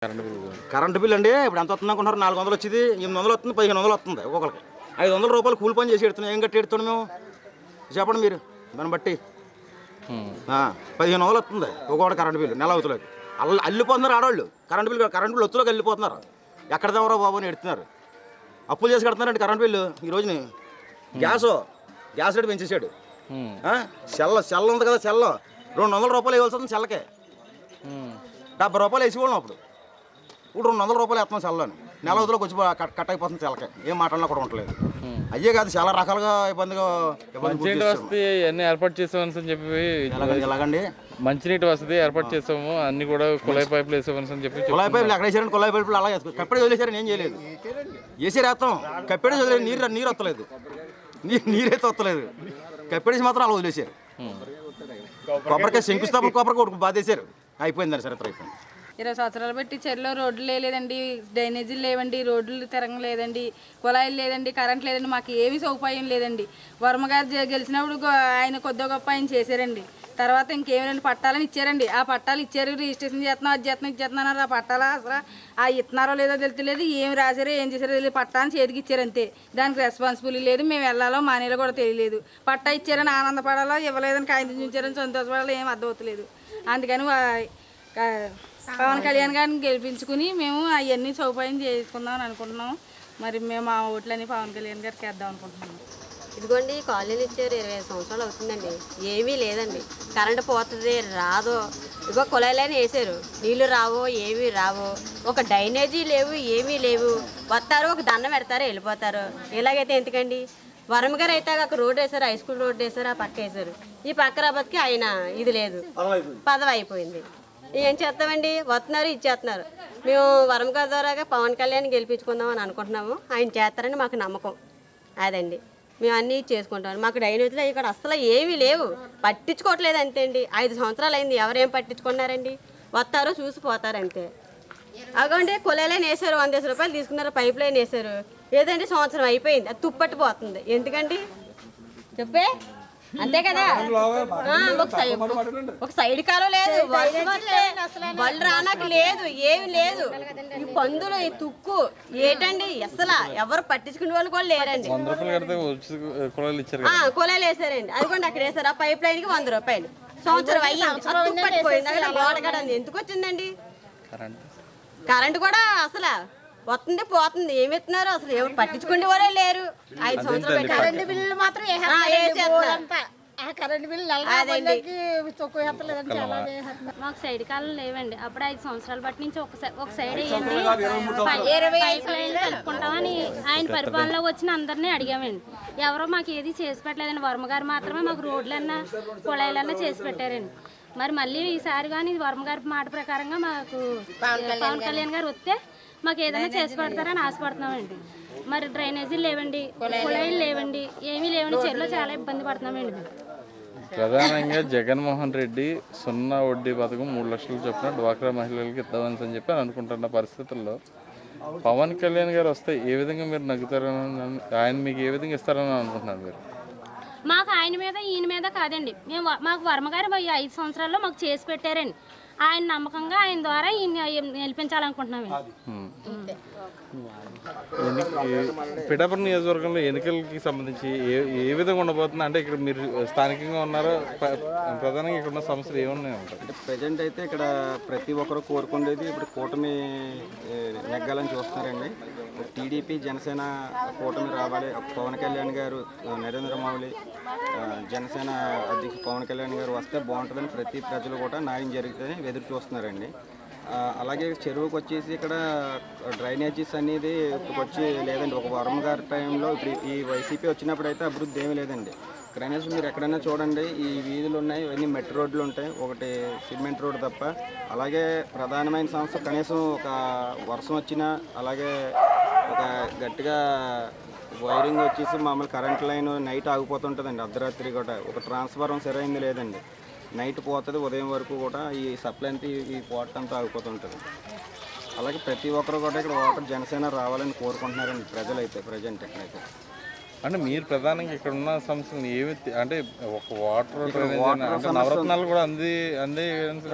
Current bill అండి ఇప్పుడు ఎంత వస్తుంది అనుకుంటున్నారు? 400 వచ్చేది, 800 వస్తుంది, 1500 వస్తుంది ఒక్కొక్కరికి. 500 రూపాయలు కూలి పని చేసి ఎడుతున్నాం. ఏం కట్టి ఎడుతున్నాం మేము చెప్పండి మీరు. దాన్ని బట్టి 1500 వస్తుంది ఒక్కొక్కటి కరెంటు బిల్లు నెల అవుతులేదు. అల్లిపోతున్నారు ఆడవాళ్ళు. కరెంటు బిల్లు ఒత్తులోకి వెళ్ళిపోతున్నారు. ఎక్కడ దేవరో బాబు అని ఎడుతున్నారు. అప్పులు చేసి కడుతున్నారండి కరెంటు బిల్లు. ఈ రోజుని గ్యాస్ రేటు పెంచేసాడు. సెల్ ఉంది కదా, సెల్ 200 రూపాయలు ఇవ్వాల్సి వస్తుంది సెల్లకే. 70 రూపాయలు వేసేవాళ్ళం అప్పుడు. ఇప్పుడు 200 రూపాయలు వేస్తున్నాం సెల్లోని. నెల అవతలోకి వచ్చి కట్ అయిపోతుంది సెల్లకే. ఏం మాట్లాడినా కూడా ఉండలేదు. అయ్యే కాదు, చాలా రకాలుగా ఇబ్బందిగా ఏర్పాటు చేసామని చెప్పి ఎలాగండి మంచినీటి వసతి ఏర్పాటు చేసాము. అన్ని కూడా కుళాయి పైపులు వేసామని చెప్పి. కుళాయి పైపులు ఎక్కడ వేసారండి? కుళాయి పైపులు అలా వేసుకో కప్పేడి వదిలేసారని ఏం చేయలేదు. వేసి వేస్తాం కప్పేడి వదిలేదు. నీరు వస్తలేదు. నీరైతే వస్తలేదు. కప్పేడేసి మాత్రం అలా వదిలేసారు. కొబ్బరికాయ శంకుస్థాపన కొబ్బరికాయ బాధేశారు. అయిపోయిందండి చరిత్ర అయిపోయింది. 20 సంవత్సరాలు బట్టి చెరువులో రోడ్లు లేదండి, డ్రైనేజీలు లేవండి, రోడ్లు తిరగలేదండి, కుళాయిలు లేదండి, కరెంట్ లేదండి, మాకు ఏమీ సౌకర్యం లేదండి. వర్మ గారు గెలిచినప్పుడు ఆయన కొద్దిగా గొప్ప ఆయన చేశారండి. తర్వాత ఇంకేమైనా పట్టాలని ఇచ్చారండి. ఆ పట్టాలు ఇచ్చారు, రిజిస్ట్రేషన్ చేస్తున్నాం, అది చేస్తున్నాం, ఇది చేస్తున్నారు. ఆ పట్టాలా అసలు ఆ ఇస్తున్నారో లేదో తెలియలేదు. ఏం రాశారో ఏం చేశారో తెలియదు. పట్టాన్ని చేతికి ఇచ్చారు అంతే. దానికి రెస్పాన్సిబిలిటీ లేదు. మేము వెళ్ళాలో మానేలో కూడా తెలియలేదు. పట్టా ఇచ్చారని ఆనందపడాలో, ఇవ్వలేదని కాగితం చూచారని సంతోషపడాలో ఏం అర్థమవుతలేదు. అందుకని పవన్ కళ్యాణ్ గారిని గెలిపించుకుని మేము అవన్నీ సౌకర్యం చేసుకుందామని అనుకుంటున్నాం. మరి మేము ఆ ఓట్లని పవన్ కళ్యాణ్ గారికి వేద్దాం అనుకుంటున్నాం. ఇదిగోండి కాలనీలు ఇచ్చారు, 25 సంవత్సరాలు అవుతుందండి. ఏమీ లేదండి. కరెంటు పోతుంది, రాదో. ఇగో కుళాయిలైనా వేసారు, నీళ్లు రావో, ఏమీ రావో. ఒక డ్రైనేజీ లేవు, ఏమీ లేవు. వస్తారు, ఒక దండం పెడతారు, వెళ్ళిపోతారు. ఇలాగైతే ఎందుకండి? వరం గారు అయితే అక్కడ రోడ్డు వేసారు, హై స్కూల్ రోడ్డు వేసారు, ఆ పక్క వేసారు. ఈ పక్క రాబోతుకి ఆయన ఇది లేదు, పదవి అయిపోయింది. ఏం చేస్తామండి? వస్తున్నారు, ఇచ్చేస్తున్నారు. మేము వరం గారి ద్వారాగా పవన్ కళ్యాణ్ గెలిపించుకుందాం అని అనుకుంటున్నాము. ఆయన చేస్తారని మాకు నమ్మకం అదండి. మేము అన్నీ చేసుకుంటాం. మాకు డ్రైనేజీలో ఇక్కడ అసలు ఏమీ లేవు, పట్టించుకోవట్లేదు అంతే అండి. 5 సంవత్సరాలు అయింది, ఎవరేం పట్టించుకున్నారండి? వస్తారు, చూసిపోతారు అంతే. అగోండి కుళాయిలైన వేసారు, 100 రూపాయలు తీసుకున్నారు, పైప్ లైన్ వేసారు. ఏదండి సంవత్సరం అయిపోయింది, అది తుప్పట్టిపోతుంది. ఎందుకండి చెప్పే? అంతే కదా. ఒక సైడ్ కాలం లేదు, బళ్ళు రానకు లేదు, ఏమి లేదు. ఈ పందులు, ఈ తుక్కు ఏటండి అసలు ఎవరు పట్టించుకునే వాళ్ళు కూడా లేరండి. కుళాయిలు వేసారండి, అదిగోండి అక్కడ వేసారు. ఆ పైప్ లైన్ కి 100 రూపాయలు. సంవత్సరం అయ్యింది, పట్టిపోయింది. అక్కడ గోడగడ ఎందుకు వచ్చిందండి? కరెంటు కూడా అసలు వస్తుంది పోతుంది. ఏమి ఎత్తున్నారు అసలు? ఎవరు పట్టించుకునే వాళ్ళే లేరు. 5 సంవత్సరాలు కరెంటు బిల్లు మాత్రం మాకు సైడ్ కాలం లేవండి. అప్పుడు 5 సంవత్సరాల బట్టి నుంచి ఒక సైడ్ వేయండి, పైప్ లైన్ కలుపుకుంటామని ఆయన పరిపాలనలో వచ్చిన అందరినీ అడిగామండి. ఎవరో మాకు ఏది చేసి పెట్టలేదండి. వర్మ గారు మాత్రమే మాకు రోడ్లన్నా కుళాయిలన్నా చేసి పెట్టారండి. మరి మళ్ళీ ఈసారి కానీ వర్మ గారి మాట ప్రకారంగా మాకు పవన్ కళ్యాణ్ గారు వస్తే మాకు ఏదైనా చేసి పెడతారని ఆశపడుతున్నామండి. మరి డ్రైనేజీలు లేవండి, కుళాయిలు లేవండి, ఏమీ లేవండి. చెరువులో చాలా ఇబ్బంది పడుతున్నామండి. ప్రధానంగా జగన్మోహన్ రెడ్డి 0 వడ్డీ పథకం 3 లక్షలు చొప్పున డ్వాక్రా మహిళలకు ఇద్దామని చెప్పి అనుకుంటున్న పరిస్థితుల్లో పవన్ కళ్యాణ్ గారు వస్తే ఏ విధంగా మీరు నగ్గుతారని, ఆయన మీకు ఏ విధంగా ఇస్తారని అనుకుంటున్నారు మీరు? మాకు ఆయన మీద ఈయన మీద కాదండి. మాకు వర్మగారు 5 సంవత్సరాల్లో మాకు చేసి పెట్టారండి. ఆయన నమ్మకంగా ఆయన ద్వారా ఈయన గెలిపించాలనుకుంటున్నామండి. పిఠాపురం నియోజకవర్గంలో ఎన్నికలకి సంబంధించి ఏ విధంగా ఉండబోతుంది? అంటే ఇక్కడ మీరు స్థానికంగా ఉన్నారో, ప్రధానంగా ఇక్కడ ఉన్న సమస్యలు ఏమున్నాయి ఉంటాయి? అంటే ప్రజెంట్ అయితే ఇక్కడ ప్రతి ఒక్కరు కోరుకునేది ఇప్పుడు కూటమి నెగ్గాలని చూస్తున్నారండి. టీడీపీ జనసేన కూటమి రావాలి. పవన్ కళ్యాణ్ గారు, నరేంద్ర మోడీ, జనసేన అధ్యక్షుడు పవన్ కళ్యాణ్ గారు వస్తే బాగుంటుందని ప్రతి ప్రజలు కూడా న్యాయం జరుగుతుందని ఎదురు చూస్తున్నారండి. అలాగే చెరువుకి వచ్చేసి ఇక్కడ డ్రైనేజీస్ అనేది ఇప్పుడు వచ్చి లేదండి. ఒక వరం గారి టైంలో ఇప్పుడు ఈ వైసీపీ వచ్చినప్పుడు అయితే అభివృద్ధి ఏమీ లేదండి. కనీసం మీరు ఎక్కడైనా చూడండి, ఈ వీధులు ఉన్నాయి, ఇవన్నీ మెట్రో రోడ్లు ఉంటాయి, ఒకటి సిమెంట్ రోడ్డు తప్ప. అలాగే ప్రధానమైన సమస్య కనీసం ఒక వర్షం వచ్చినా, అలాగే ఒక గట్టిగా వైరింగ్ వచ్చేసి మామూలు కరెంట్ లైన్ నైట్ ఆగిపోతుంటుందండి. అర్ధరాత్రి కూడా ఒక ట్రాన్స్ఫార్మర్ సరైంది లేదండి. నైట్ పోతుంది, ఉదయం వరకు కూడా ఈ సప్లై అంతా ఈ పోవటంతో ఆగిపోతుంటుంది. అలాగే ప్రతి ఒక్కరు కూడా ఇక్కడ జనసేన రావాలని కోరుకుంటున్నారండి ప్రజలైతే ప్రజెంట్ ఎక్కడైతే. అంటే మీరు ప్రధానంగా ఇక్కడ ఉన్న సమస్యలు ఏమి అంటే ఒక వాటర్ అంటే నవరత్నాలు కూడా అందే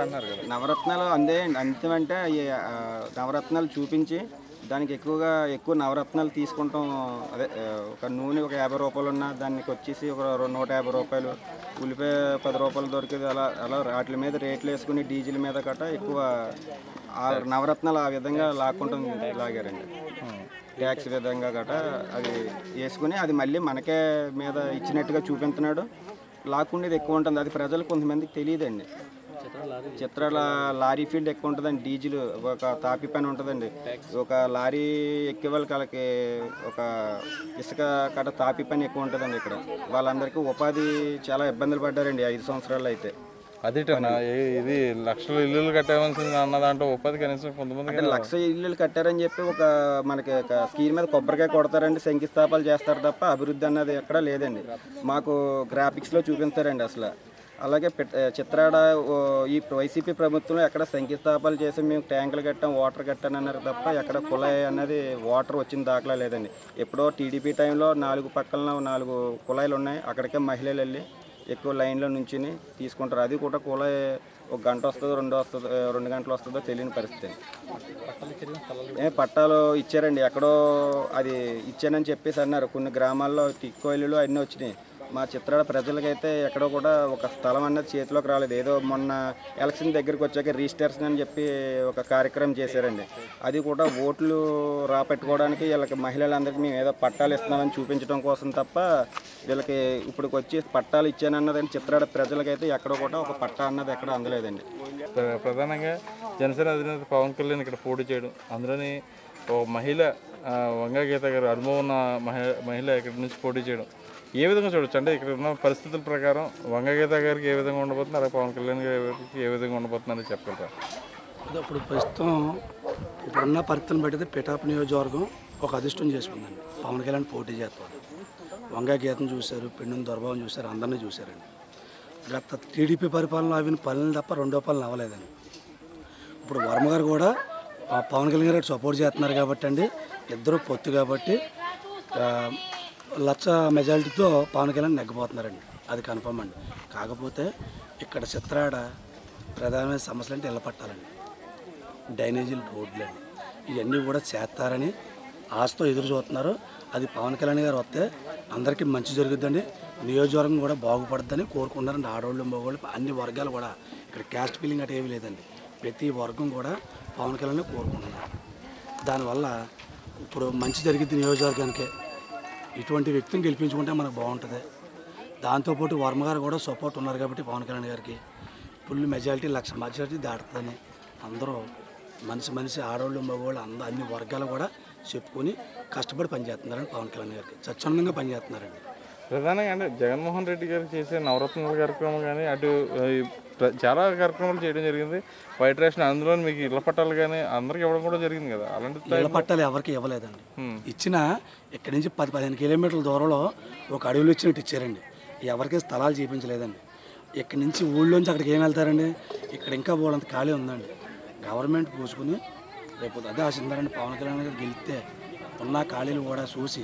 అన్నారు కదా. నవరత్నాలు అంతేమంటే నవరత్నాలు చూపించి దానికి ఎక్కువ నవరత్నాలు తీసుకుంటాం. అదే ఒక నూనె ఒక 50 రూపాయలు ఉన్నా దానికి వచ్చేసి ఒక 150 రూపాయలు, ఉల్లిపాయ 10 రూపాయలు దొరికేది. అలా వాటి మీద రేట్లు వేసుకుని డీజిల్ మీద గట్ట ఎక్కువ నవరత్నాలు ఆ విధంగా లాగారండి. ట్యాక్స్ విధంగా గట్ట అది వేసుకుని అది మళ్ళీ మనకే మీద ఇచ్చినట్టుగా చూపించినాడు. లాక్కుండేది ఎక్కువ ఉంటుంది. అది ప్రజలు కొంతమందికి తెలియదండి. చిత్రాల లారీ ఫీల్డ్ ఎక్కువ ఉంటుందండి. డీజిల్ ఒక తాపి పని ఉంటుందండి. ఒక లారీ ఎక్కే వాళ్ళకి ఒక ఇసుక కట్ట తాపి పని ఎక్కువ ఉంటుందండి. ఇక్కడ వాళ్ళందరికీ ఉపాధి చాలా ఇబ్బందులు పడ్డారండి 5 సంవత్సరాలు అయితే. అదేటన్నా ఇది లక్షల ఇల్లులు కట్టేవలసింది అన్న దాంట్లో ఉపాధి కనీసం కొంతమంది 1,00,000 ఇల్లులు కట్టారని చెప్పి మనకి స్కీమ్ మీద కొబ్బరికాయ కొడతారండి, శంకుస్థాపనలు చేస్తారు తప్ప అభివృద్ధి అన్నది ఎక్కడా లేదండి. మాకు గ్రాఫిక్స్లో చూపిస్తారండి అసలు. అలాగే చిత్రాడ ఈ వైసీపీ ప్రభుత్వంలో ఎక్కడ శంకుస్థాపనలు చేసి మేము ట్యాంకులు కట్టాం, వాటర్ కట్టాను అన్నారు తప్ప ఎక్కడ కుళాయి అన్నది వాటర్ వచ్చిన దాఖలా లేదండి. ఎప్పుడో టీడీపీ టైంలో 4 పక్కన 4 కుళాయిలు ఉన్నాయి. అక్కడికే మహిళలు వెళ్ళి ఎక్కువ లైన్లో నుంచుని తీసుకుంటారు. అది కూడా కుళాయి 1 గంట వస్తుందో 2 గంటలు వస్తుందో తెలియని పరిస్థితి. పట్టాలు ఇచ్చారండి. ఎక్కడో అది ఇచ్చానని చెప్పేసి అన్నారు. కొన్ని గ్రామాల్లో టిక్కోయిలు అన్నీ వచ్చినాయి. మా చిత్రాల ప్రజలకైతే ఎక్కడో కూడా ఒక స్థలం అన్నది చేతిలోకి రాలేదు. ఏదో మొన్న ఎలక్షన్ దగ్గరికి వచ్చాక రిజిస్ట్రేషన్ అని చెప్పి ఒక కార్యక్రమం చేశారండి. అది కూడా ఓట్లు రాపెట్టుకోవడానికి వీళ్ళకి మహిళలందరికీ మేము ఏదో పట్టాలు ఇస్తున్నామని చూపించడం కోసం తప్ప వీళ్ళకి ఇప్పుడు వచ్చి పట్టాలు ఇచ్చానన్నదని చిత్రాల ప్రజలకైతే ఎక్కడో కూడా ఒక పట్టా అన్నది ఎక్కడ అందలేదండి. ప్రధానంగా జనసేన అధినేత పవన్ కళ్యాణ్ ఇక్కడ పోటీ చేయడం, అందులోని ఓ మహిళ వంగా గీత గారు అనుభవం ఉన్న మహిళ ఇక్కడ నుంచి పోటీ చేయడం ఏ విధంగా చూడొచ్చు? అంటే ఇక్కడ ఉన్న పరిస్థితుల ప్రకారం వంగా గీత గారికి ఏ విధంగా ఉండబోతుంది, అలాగే పవన్ కళ్యాణ్ గారికి ఏ విధంగా ఉండబోతుందని చెప్పగలరా? ఇప్పుడు ప్రస్తుతం ఇప్పుడున్న పరిస్థితిని బట్టి పిఠాపు నియోజకవర్గం ఒక అదృష్టం చేసుకుందండి. పవన్ కళ్యాణ్ పోటీ చేస్తారు. వంగా గీతను చూశారు, పెన్నుని దొరబాబుని చూశారు, అందరినీ చూశారండి. గత టీడీపీ పరిపాలన అవిన పనులు తప్ప రెండో పనులు అవ్వలేదండి. ఇప్పుడు వర్మ గారు కూడా పవన్ కళ్యాణ్ గారికి సపోర్ట్ చేస్తున్నారు కాబట్టి అండి, ఇద్దరు పొత్తు కాబట్టి 1,00,000 మెజారిటీతో పవన్ కళ్యాణ్ నెగ్గబోతున్నారండి. అది కన్ఫర్మ్ అండి. కాకపోతే ఇక్కడ చిత్రాడ ప్రధానమైన సమస్యలు అంటే ఇళ్ళ పట్టాలండి, డ్రైనేజీలు, రోడ్లండి, ఇవన్నీ కూడా చేస్తారని ఆశతో ఎదురు చూస్తున్నారు. అది పవన్ కళ్యాణ్ గారు వస్తే అందరికీ మంచి జరుగుద్దండి. నియోజకవర్గం కూడా బాగుపడుతుందని కోరుకుంటారండి. ఆడవాళ్ళు, మగవాళ్ళు అన్ని వర్గాలు కూడా ఇక్కడ క్యాస్ట్ ఫీలింగ్ అంటే ఏమీ లేదండి. ప్రతి వర్గం కూడా పవన్ కళ్యాణ్ కోరుకుంటున్నారు. దానివల్ల ఇప్పుడు మంచి జరిగింది నియోజకవర్గానికి. ఇటువంటి వ్యక్తిని గెలిపించుకుంటే మనకు బాగుంటుంది. దాంతోపాటు వర్మ గారు కూడా సపోర్ట్ ఉన్నారు కాబట్టి పవన్ కళ్యాణ్ గారికి ఫుల్ మెజారిటీ 1,00,000 మెజారిటీ దాటుతుందని అందరూ మనిషి ఆడవాళ్ళు, మగవాళ్ళు అన్ని వర్గాలు కూడా చెప్పుకొని కష్టపడి పనిచేస్తున్నారండి. పవన్ కళ్యాణ్ గారికి స్వచ్ఛందంగా పనిచేస్తున్నారండి. ప్రధానంగా అంటే జగన్మోహన్ రెడ్డి గారు చేసే నవరత్నాల కార్యక్రమం కానీ అటు చాలా కార్యక్రమాలు చేయడం జరిగింది. వైట్ రేషన్, అందులో మీకు ఇళ్ల పట్టాలు కానీ అందరికి ఇవ్వడం కూడా జరిగింది కదా. అలాంటి ఇళ్ల పట్టాలు ఎవరికి ఇవ్వలేదండి. ఇచ్చిన ఇక్కడి నుంచి 10-15 కిలోమీటర్ల దూరంలో ఒక అడవిలో ఇచ్చినట్టు ఇచ్చారండి. ఎవరికి స్థలాలు చూపించలేదండి. ఇక్కడి నుంచి ఊళ్ళోంచి అక్కడికి ఏం వెళ్తారండి? ఇక్కడ ఇంకా పోలంత ఖాళీ ఉందండి. గవర్నమెంట్ పూసుకుని రేపు అదే ఆశించారండి. పవన్ కళ్యాణ్ గారు గెలిస్తే ఉన్న ఖాళీలు కూడా చూసి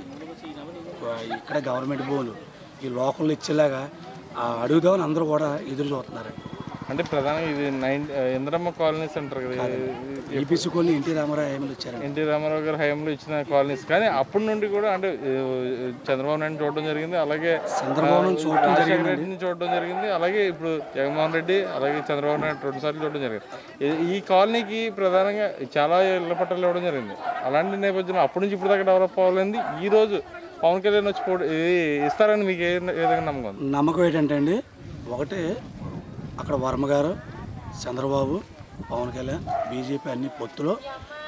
ఇక్కడ గవర్నమెంట్ భూములు ఈ లోకల్లో ఇచ్చేలాగా అడుగుదామని అందరూ కూడా ఎదురు చూస్తున్నారండి. అంటే ప్రధానంగా ఇది ఇంద్రమ్మ కాలనీస్ అంటారు కదా, ఈపీసీ కొన్ని ఎన్టీ రామారావు హయాంలో ఇచ్చారండి. ఎన్టీ రామారావు గారి హయాంలో ఇచ్చిన కాలనీస్. కానీ అప్పటి నుండి కూడా అంటే చంద్రబాబు నాయుడు చూడడం జరిగింది, అలాగే చంద్రబాబు చూడడం జరిగింది, అలాగే ఇప్పుడు జగన్మోహన్ రెడ్డి, అలాగే చంద్రబాబు నాయుడు 2 సార్లు చూడడం జరిగింది. ఈ కాలనీకి ప్రధానంగా చాలా ఇళ్ల పట్టాలు ఇవ్వడం జరిగింది. అలాంటి నేపథ్యంలో అప్పటి నుంచి ఇప్పుడు దాకా డెవలప్ అవ్వాలండి. ఈ రోజు పవన్ కళ్యాణ్ వచ్చి ఇస్తారని మీకు ఏ విధంగా నమ్మకం ఉంది? నమ్మకం ఏంటంటే అండి, ఒకటి అక్కడ వర్మ గారు, చంద్రబాబు, పవన్ కళ్యాణ్, బీజేపీ అన్ని పొత్తులో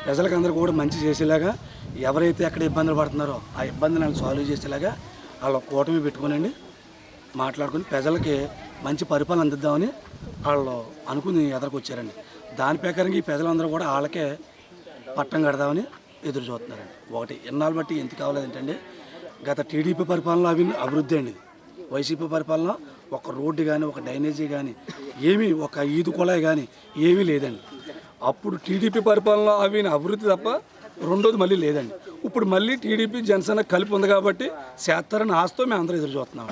ప్రజలకు అందరూ కూడా మంచి చేసేలాగా, ఎవరైతే ఎక్కడ ఇబ్బందులు పడుతున్నారో ఆ ఇబ్బందులను సాల్వ్ చేసేలాగా వాళ్ళ కూటమి పెట్టుకునండి మాట్లాడుకుని ప్రజలకి మంచి పరిపాలన అందిద్దామని వాళ్ళు అనుకుని ఎదరికి వచ్చారండి. దాని ప్రకారంగా ఈ ప్రజలందరూ కూడా వాళ్ళకే పట్టం కడదామని ఎదురు చూస్తున్నారండి. ఒకటి ఇన్నాళ్ళు బట్టి ఎంత కావాలేదంటే గత టీడీపీ పరిపాలన అభివృద్ధి అండి. వైసీపీ పరిపాలన ఒక రోడ్డు కానీ, ఒక డ్రైనేజీ కానీ, ఏమీ ఒక ఈదు కుళాయి కానీ ఏమీ లేదండి. అప్పుడు టీడీపీ పరిపాలన అభివృద్ధి తప్ప రెండోది మళ్ళీ లేదండి. ఇప్పుడు మళ్ళీ టీడీపీ జనసేన కలిపి ఉంది కాబట్టి చేస్తారని ఆశతో మేము అందరూ ఎదురు చూస్తున్నాం.